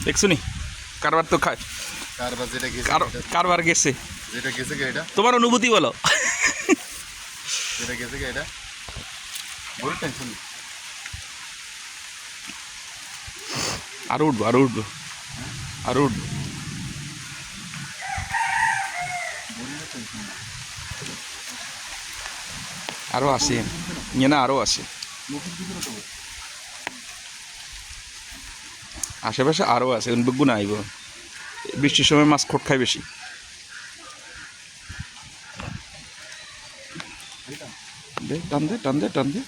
দেখছো নি কারবার তো খায় কারবার যেটা গেছে কারবার গেছে যেটা গেছে কি এটা তোমার অনুভূতি বলো যেটা গেছে কি এটা বড় টেনশন আরো উঠবো আরো উঠবো আরো উঠবো আরো আছে না আরো আছে আশেপাশে আরো আছে গুণ আইব বৃষ্টির সময় মাছ খোট খায় বেশি টান দে টান দে টান দে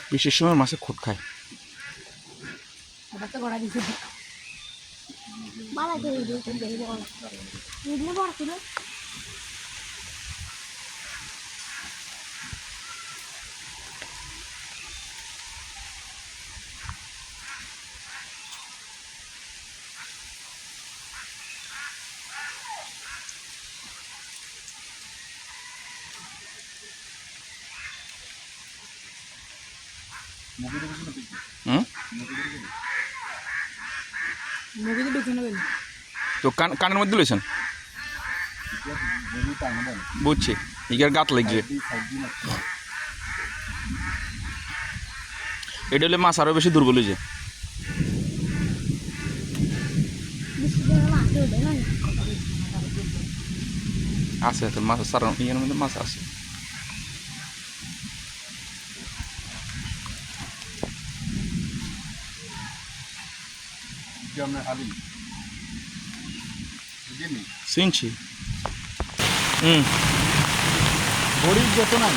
বৃষ্টির সময় মাছে খোট খায় তো কানের মধ্যে লইছেন বুঝছি ইগার গাত লাগছে এটা হলে মাছ আরো বেশি দুর্বল হয়েছে আছে আছে মাছ সার ইয়ের মধ্যে মাছ আছে চিনছি বড়ির যত নাই